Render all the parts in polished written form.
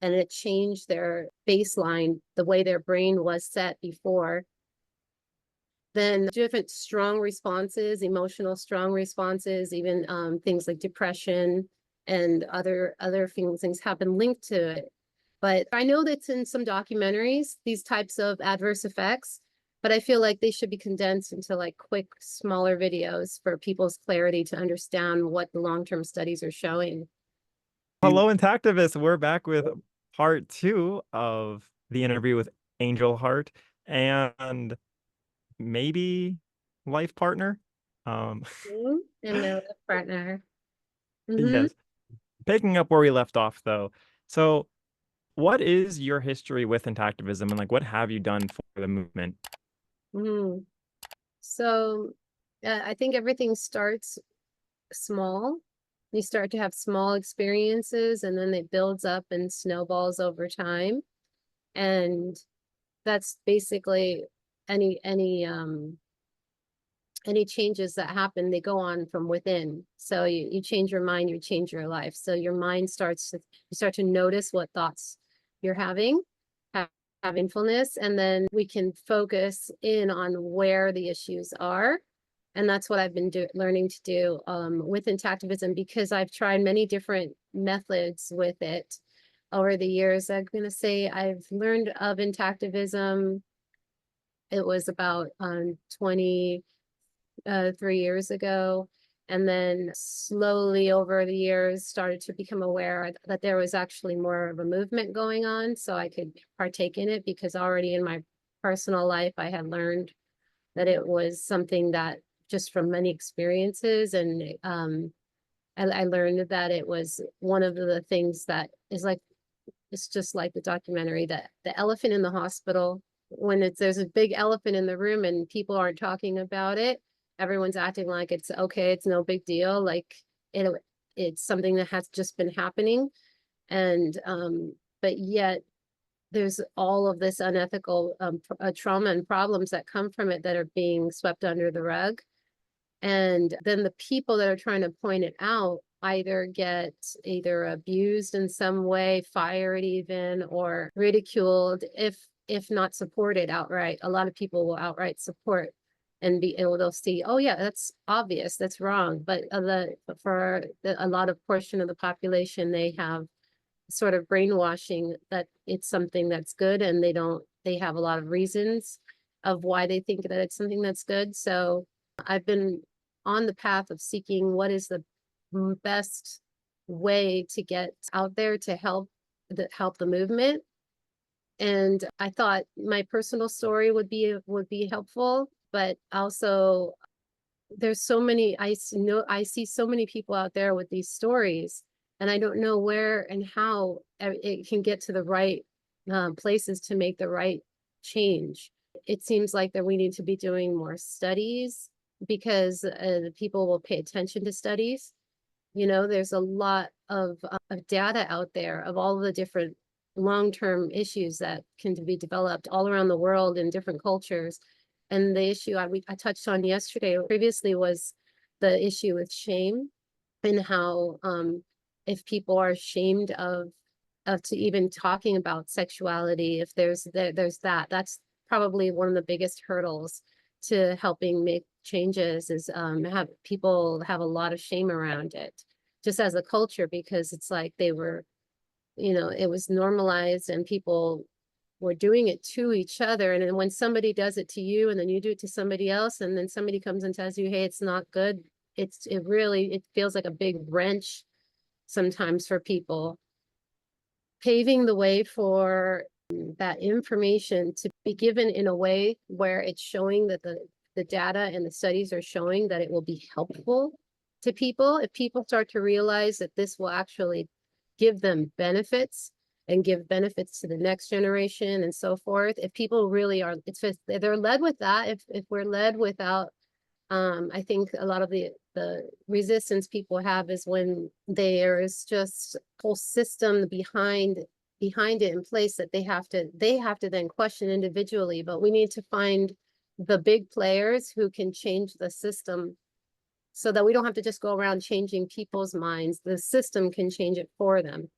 and it changed their baseline, the way their brain was set before, then different strong responses, emotional strong responses, even things like depression and other things have been linked to it. But I know that's in some documentaries, these types of adverse effects, but I feel like they should be condensed into like quick, smaller videos for people's clarity to understand what the long-term studies are showing. Hello, intactivists. We're back with part two of the interview with Angelheart and maybe life partner. Um, And my partner. Mm-hmm. yes. Picking up where we left off, though. So, what is your history with intactivism, and like, what have you done for the movement? Mm-hmm. So I think everything starts small. You start to have small experiences and then it builds up and snowballs over time. And that's basically any changes that happen, they go on from within. So you change your mind, you change your life. So your mind starts to, you start to notice what thoughts you're having, have mindfulness, and then we can focus in on where the issues are. And that's what I've been learning to do with intactivism, because I've tried many different methods with it over the years. I'm going to say I've learned of intactivism. It was about 3 years ago. And then slowly over the years started to become aware that there was actually more of a movement going on, so I could partake in it, because already in my personal life, I had learned that it was something that just from many experiences. And I learned that it was one of the things that is like, it's just like the documentary, that the elephant in the hospital, when there's a big elephant in the room and people aren't talking about it, everyone's acting like it's okay, it's no big deal, like it's something that has just been happening. And but yet there's all of this unethical trauma and problems that come from it that are being swept under the rug. And then the people that are trying to point it out get either abused in some way, fired even, or ridiculed, if not supported outright. A lot of people will outright support and they'll see, oh yeah, that's obvious, that's wrong. But a lot of portion of the population, they have sort of brainwashing that it's something that's good, and they have a lot of reasons of why they think that it's something that's good. So I've been on the path of seeking what is the best way to get out there to help the movement. And I thought my personal story would be helpful, but also there's so many, I see so many people out there with these stories, and I don't know where and how it can get to the right places to make the right change. It seems like that we need to be doing more studies, because the people will pay attention to studies. There's a lot of data out there of all the different long-term issues that can be developed all around the world in different cultures. And the issue I touched on yesterday previously was the issue with shame, and how if people are ashamed of to even talking about sexuality, if there's that's probably one of the biggest hurdles to helping make changes, is have people have a lot of shame around it, just as a culture, because it's like it was normalized and people were doing it to each other. And then when somebody does it to you and then you do it to somebody else, and then somebody comes and tells you, hey, it's not good, it feels like a big wrench sometimes for people. Paving the way for that information to be given in a way where it's showing that the data and the studies are showing that it will be helpful to people. If people start to realize that this will actually give them benefits and give benefits to the next generation and so forth, if people really are, they're led with that. If we're led without, I think a lot of the resistance people have is when there's just a whole system behind it in place that they have to then question individually. But we need to find the big players who can change the system, so that we don't have to just go around changing people's minds. The system can change it for them.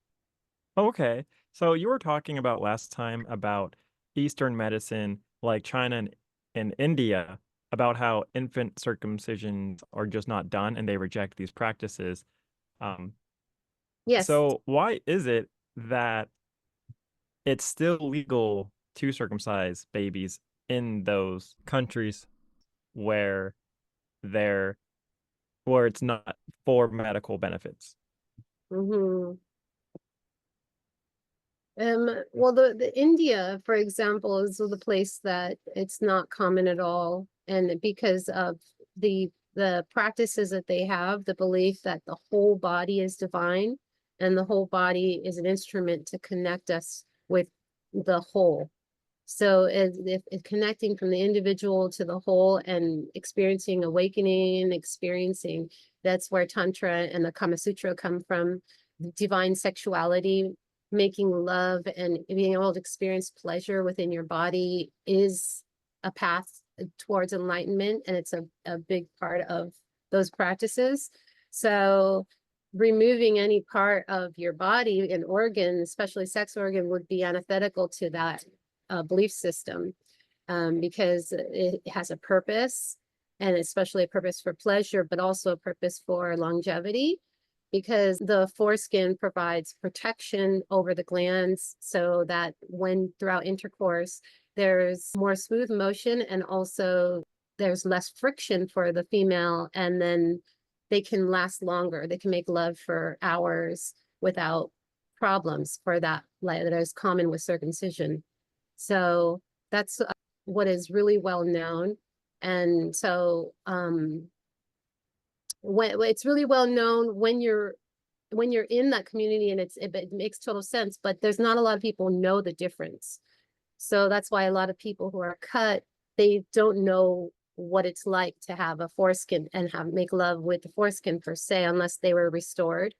Okay. So you were talking about last time about Eastern medicine, like China and India, about how infant circumcisions are just not done and they reject these practices. Um, Yes. so why is it that it's still legal to circumcise babies in those countries where they're where it's not for medical benefits? Hmm. Well, the India, for example, is the place that it's not common at all, and because of the practices that they have, the belief that the whole body is divine, and the whole body is an instrument to connect us with the whole. So if connecting from the individual to the whole and experiencing awakening, experiencing, that's where Tantra and the Kama Sutra come from, divine sexuality, making love and being able to experience pleasure within your body is a path towards enlightenment. And it's a big part of those practices. So removing any part of your body, an organ, especially sex organ, would be antithetical to that belief system, because it has a purpose, and especially a purpose for pleasure, but also a purpose for longevity, because the foreskin provides protection over the glands so that when throughout intercourse, there's more smooth motion, and also there's less friction for the female, and then they can last longer. They can make love for hours without problems for that, like that is common with circumcision. So that's what is really well known. And so when it's really well known when you're in that community, and it makes total sense, but there's not a lot of people know the difference. So that's why a lot of people who are cut, they don't know what it's like to have a foreskin and make love with the foreskin per se, unless they were restored.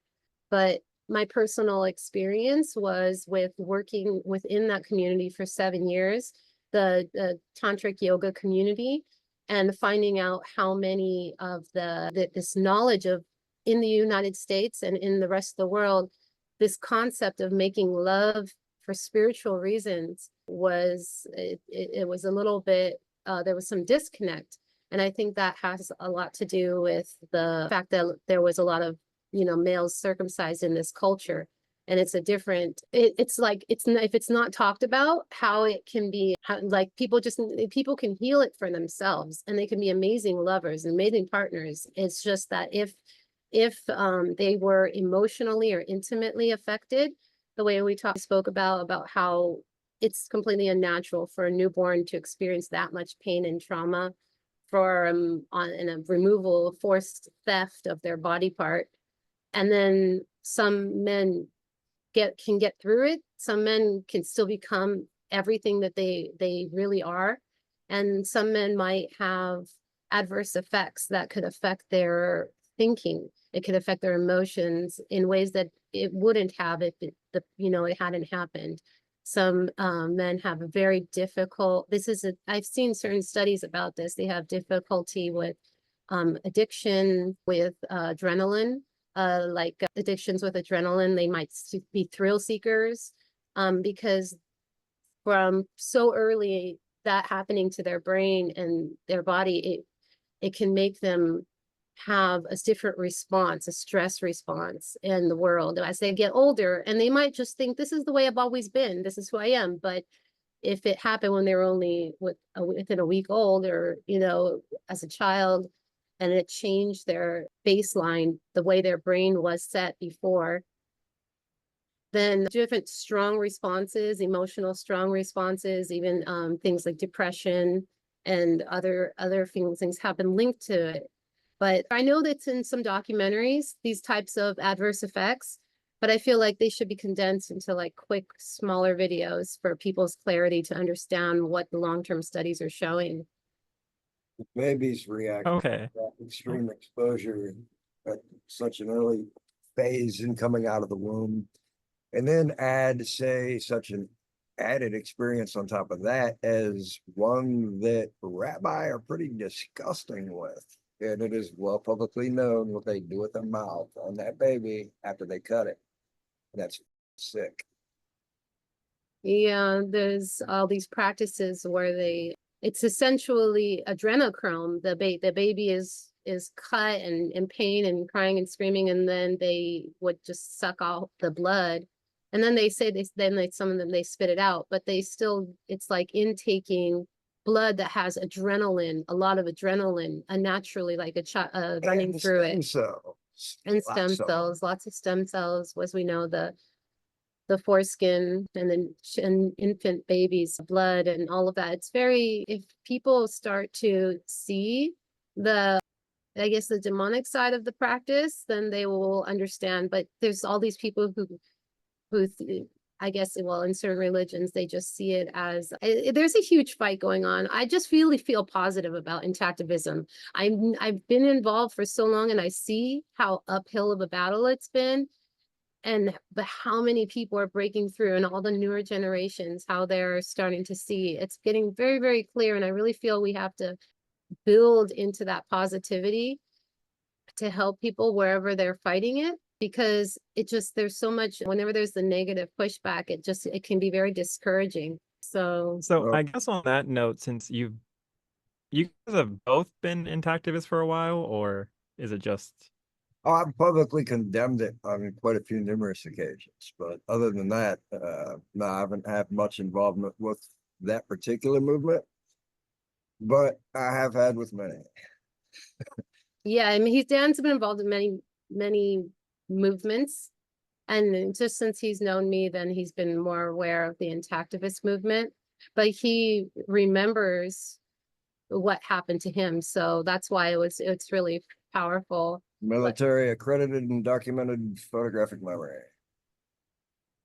But my personal experience was with working within that community for 7 years, the tantric yoga community, and finding out how many of this knowledge of in the United States and in the rest of the world, this concept of making love for spiritual reasons it was a little bit, there was some disconnect. And I think that has a lot to do with the fact that there was a lot of males circumcised in this culture. And it's a different, it's like, if it's not talked about, how it can be, like people can heal it for themselves, and they can be amazing lovers and amazing partners. It's just that if they were emotionally or intimately affected, the way we spoke about how it's completely unnatural for a newborn to experience that much pain and trauma for in a removal, forced theft of their body part. And then some men can get through it. Some men can still become everything that they really are. And some men might have adverse effects that could affect their thinking. It could affect their emotions in ways that it wouldn't have if it hadn't happened. Some men have a very difficult, I've seen certain studies about this. They have difficulty with addiction with adrenaline, like addictions with adrenaline. They might be thrill seekers, because from so early that happening to their brain and their body, it can make them have a different response, a stress response in the world as they get older. And they might just think, this is the way I've always been, this is who I am. But if it happened when they were only within a week old, or as a child, and it changed their baseline, the way their brain was set before, then different strong responses, emotional strong responses, even things like depression and other things happen linked to it. But I know that's in some documentaries, these types of adverse effects, but I feel like they should be condensed into like quick, smaller videos for people's clarity to understand what the long-term studies are showing. Babies react Okay. to extreme exposure at such an early phase in coming out of the womb. And then add, say, such an added experience on top of that as one that rabbi are pretty disgusting with. And it is well publicly known what they do with their mouth on that baby after they cut it. That's sick. Yeah, there's all these practices where it's essentially adrenochrome. The baby is cut and in pain and crying and screaming, and then they would just suck out the blood. And then they say some of them they spit it out, but they still, it's like intaking blood that has adrenaline, a lot of adrenaline, naturally like running And through stem it. cells. And stem Lots of 'em. cells, lots of stem cells, as we know, the foreskin and then and infant babies' blood and all of that. It's very, if people start to see I guess the demonic side of the practice, then they will understand. But there's all these people I guess, well, in certain religions, they just see it as there's a huge fight going on. I just really feel positive about intactivism. I've been involved for so long, and I see how uphill of a battle it's been, but how many people are breaking through, and all the newer generations, how they're starting to see. It's getting very, very clear, and I really feel we have to build into that positivity to help people wherever they're fighting it, because there's so much, whenever there's the negative pushback, it can be very discouraging. So So I guess on that note, since you guys have both been intactivists for a while, or is it just Oh, I've publicly condemned it on quite a few numerous occasions, but other than that, no, I haven't had much involvement with that particular movement, but I have had with many. yeah, I mean, Dan's been involved in many, many movements. And just since he's known me, then he's been more aware of the intactivist movement, but he remembers what happened to him. So that's why it's really powerful. Military accredited and documented photographic memory.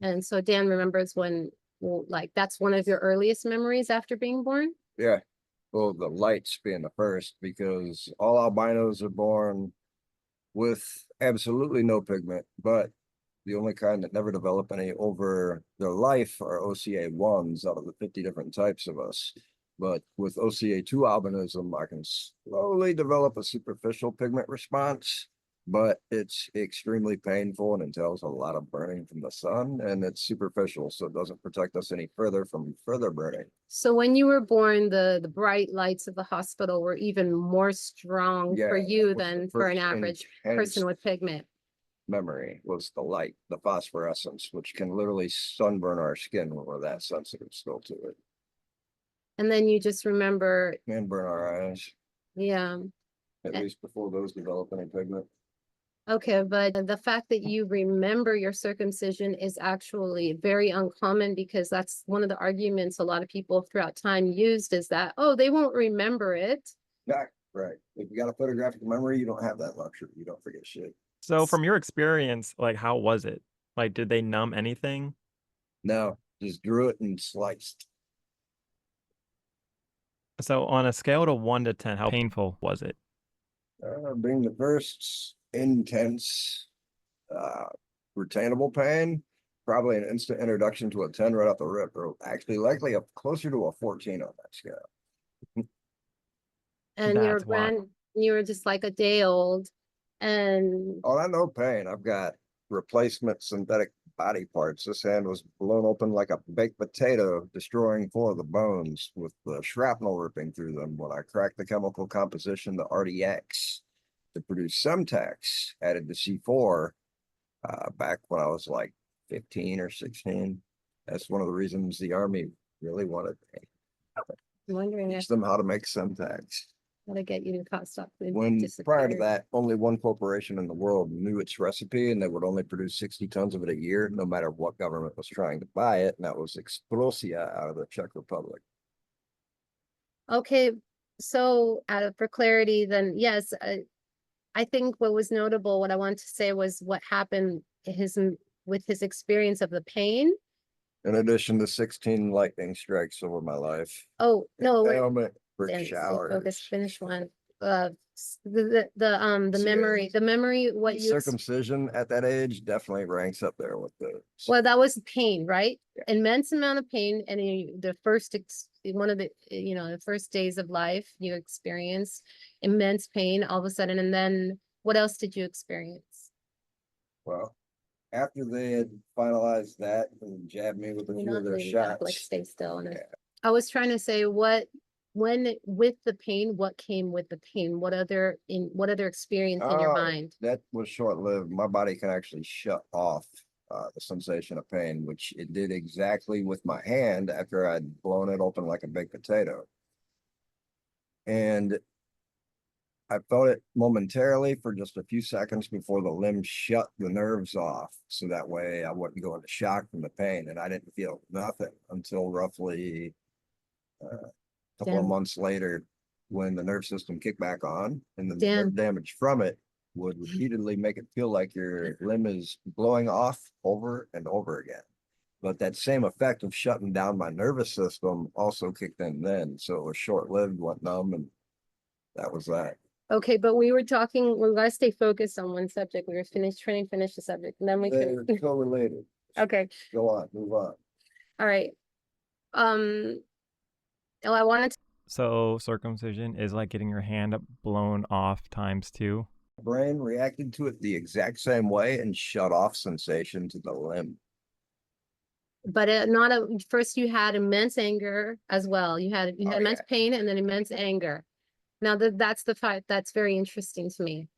And so Dan remembers like, that's one of your earliest memories after being born? Yeah. Well, the lights being the first, because all albinos are born with absolutely no pigment, but the only kind that never develop any over their life are OCA1s out of the 50 different types of us. But with OCA2 albinism, I can slowly develop a superficial pigment response, but it's extremely painful and entails a lot of burning from the sun, and it's superficial, so it doesn't protect us any further from further burning. So when you were born, the bright lights of the hospital were even more strong for Yeah, you was the than for an first average intense person with pigment. memory was the light, the phosphorescence, which can literally sunburn our skin when we're that sensitive still to it, And then you just remember, and burn our eyes, yeah. at Eh. least before those develop any pigment. Okay, but the fact that you remember your circumcision is actually very uncommon, because that's one of the arguments a lot of people throughout time used, is that, oh, they won't remember it. Yeah, right. If you got a photographic memory, you don't have that luxury. You don't forget shit. so from your experience, like how was it? Like did they numb anything? No, just drew it and sliced. So on a scale to 1 to 10, how painful was it? Being the first intense, uh, retainable pain, probably an instant introduction to a 10 right off the rip, or actually likely closer to a 14 on that scale. And That's wild. you were just like a day old, and Oh, I know pain. I've got replacement synthetic body parts. This hand was blown open like a baked potato, destroying 4 of the bones with the shrapnel ripping through them when I cracked the chemical composition, the RDX, to produce Semtex added to C4 back when I was like 15 or 16. That's one of the reasons the Army really wanted me. I'm wondering Teach them how to make Semtex. how to get you to stop When prior to disappearing. that, only one corporation in the world knew its recipe, and they would only produce 60 tons of it a year, no matter what government was trying to buy it. And that was Explosia out of the Czech Republic. Okay, so for clarity, then yes, I think what was notable, what I wanted to say was what happened with his experience of the pain. In addition to 16 lightning strikes over my life, Oh, no, ailment for Dan, stay focused, showers, finish one. The memory, what you, circumcision at that age definitely ranks up there with the. well, that was pain, right? Yeah. Immense amount of pain, and the first, one of the, the first days of life, you experience immense pain all of a sudden, and then what else did you experience? Well, after they had finalized that and jabbed me with a You're few of not their leaning back, like shots. stay still. And Yeah. I was trying to say with the pain, what came with the pain? What other experience in your mind? That was short-lived. My body can actually shut off the sensation of pain, which it did exactly with my hand after I'd blown it open like a baked potato. And I felt it momentarily for just a few seconds before the limb shut the nerves off. So that way I wouldn't go into shock from the pain. And I didn't feel nothing until roughly a couple of Dan. months later, when the nerve system kicked back on and the Dan. nerve damage from it would repeatedly make it feel like your limb is blowing off over and over again. But that same effect of shutting down my nervous system also kicked in then. So it was short-lived, went numb, and that was that. Okay, but we were talking, we gotta stay focused on one subject. We were trying to finish the subject, and then we They're can. correlated. Okay, Go on, move on. all right. Oh, I wanted to. So circumcision is like getting your hand blown off ×2. Brain reacted to it the exact same way and shut off sensation to the limb. But first you had immense anger as well. You had Oh, immense pain and then immense anger. Now that's the fact that's very interesting to me.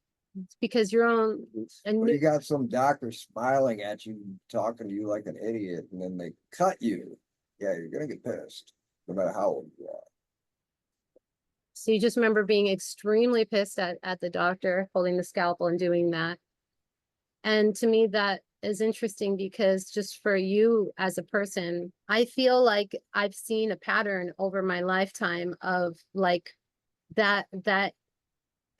It's because your own But you got some doctor smiling at you, talking to you like an idiot, and then they cut you. Yeah, you're gonna get pissed, no matter how old you are. So you just remember being extremely pissed at the doctor holding the scalpel and doing that. And to me, that is interesting because just for you as a person, I feel like I've seen a pattern over my lifetime of like that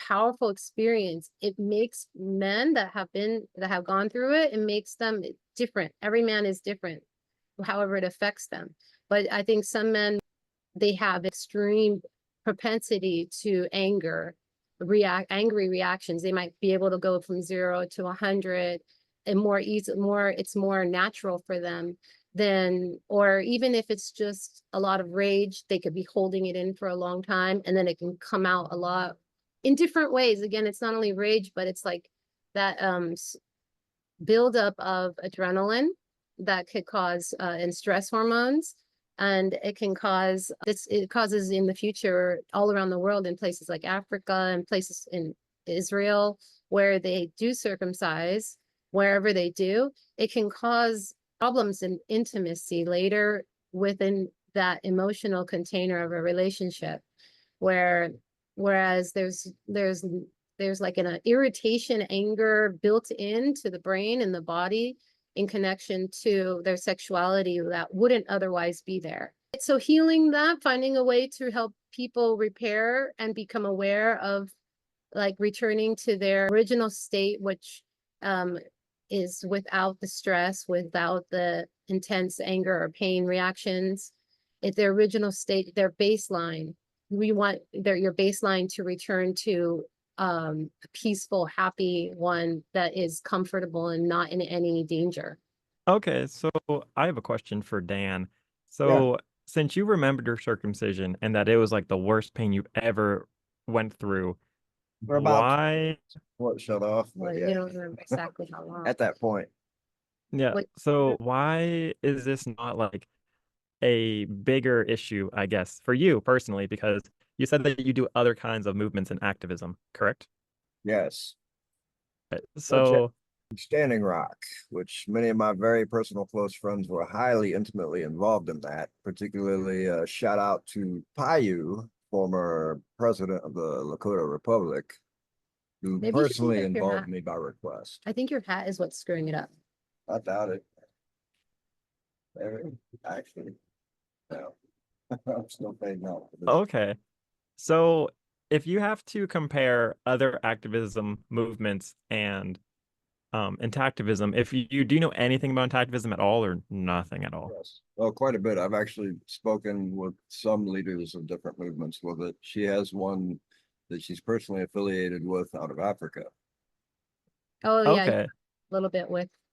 powerful experience. It makes men that have gone through it, it makes them different. Every man is different, however it affects them. But I think some men, they have extreme propensity to angry reactions. They might be able to go from 0 to 100 and it's more natural for them than, or even if it's just a lot of rage, they could be holding it in for a long time and then it can come out a lot in different ways. Again, it's not only rage, but it's like that buildup of adrenaline that could cause and stress hormones. And it can cause it causes in the future all around the world in places like Africa and places in Israel where they do circumcise, wherever they do, it can cause problems in intimacy later within that emotional container of a relationship whereas there's like an irritation, anger built into the brain and the body in connection to their sexuality that wouldn't otherwise be there. So healing that, finding a way to help people repair and become aware of like returning to their original state, which is without the stress, without the intense anger or pain reactions. At their original state, their baseline. We want your baseline to return to a peaceful, happy one that is comfortable and not in any danger. Okay, so I have a question for Dan. So since you remembered your circumcision and that it was like the worst pain you ever went through, We're about why? what shut off, Well, but you yeah, don't remember exactly how long. at that point. Yeah, What- so why is this not like a bigger issue, I guess, for you personally? Because you said that you do other kinds of movements and activism, correct? Yes. So, Standing Rock, which many of my very personal close friends were highly intimately involved in that, particularly shout out to Payu, former president of the Lakota Republic, who Maybe you should personally take your involved hat. me by request. I think your hat is what's screwing it up. I doubt it. Actually, no. I'm still fading out. okay. So if you have to compare other activism movements and intactivism, if you do you know anything about intactivism at all or nothing at all? Yes. Well, quite a bit. I've actually spoken with some leaders of different movements with it. She has one that she's personally affiliated with out of Africa. Oh yeah, Okay.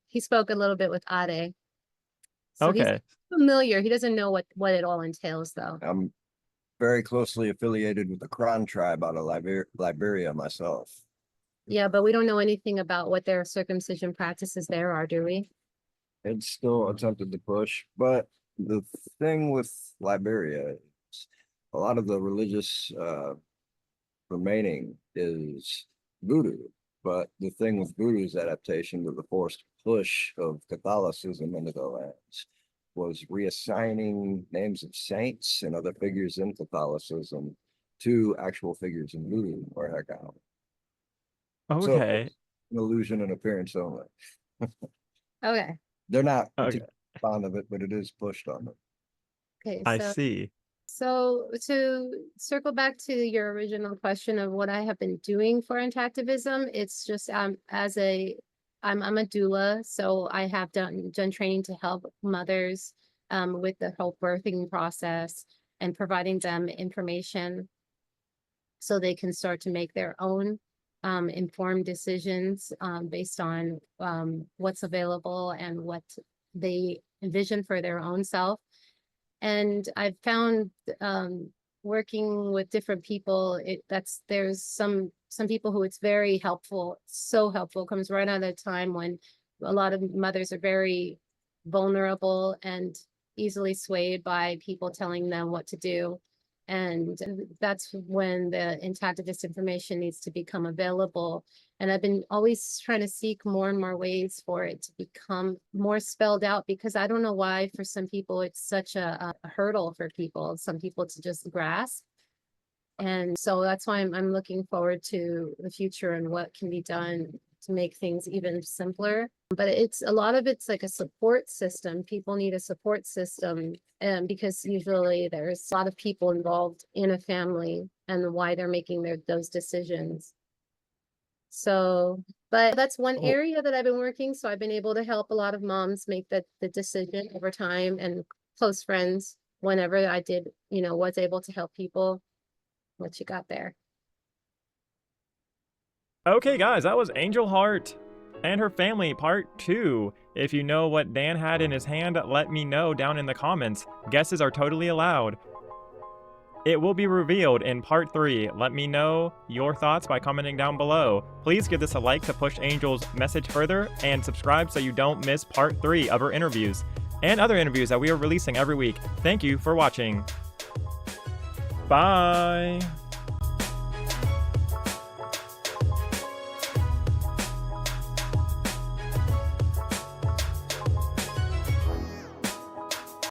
he spoke a little bit with Ade. So he's Okay. familiar. He doesn't know what it all entails though. I'm very closely affiliated with the Kron tribe out of Liberia myself. Yeah, but we don't know anything about what their circumcision practices there are, do we? It's still attempted to push, but the thing with Liberia is a lot of the religious remaining is voodoo. But the thing with voodoo's adaptation to the forced push of Catholicism into the lands was reassigning names of saints and other figures in Catholicism to actual figures in voodoo or Hagao. So Okay. it's an illusion and appearance only. Okay, They're not Okay. particularly fond of it, but it is pushed on them. okay, I so. see. So to circle back to your original question of what I have been doing for intactivism, it's just I'm a doula, so I have done training to help mothers with the whole birthing process and providing them information so they can start to make their own informed decisions based on what's available and what they envision for their own self. And I've found working with different people, there's some people who it's very helpful, so helpful, comes right out of a time when a lot of mothers are very vulnerable and easily swayed by people telling them what to do. And that's when the intactivist information needs to become available. And I've been always trying to seek more and more ways for it to become more spelled out, because I don't know why for some people it's such a hurdle for some people to just grasp. And so that's why I'm looking forward to the future and what can be done to make things even simpler. But a lot of it's like a support system. People need a support system, and because usually there's a lot of people involved in a family and why they're making those decisions. So, but that's one Oh. area that I've been working. So I've been able to help a lot of moms make the decision over time, and close friends whenever I did, was able to help people. What you got there? Okay, guys, that was Angelheart and her family part 2. If you know what Dan had in his hand, let me know down in the comments. Guesses are totally allowed. It will be revealed in part 3. Let me know your thoughts by commenting down below. Please give this a like to push Angel's message further, and subscribe so you don't miss part 3 of her interviews and other interviews that we are releasing every week. Thank you for watching. Bye!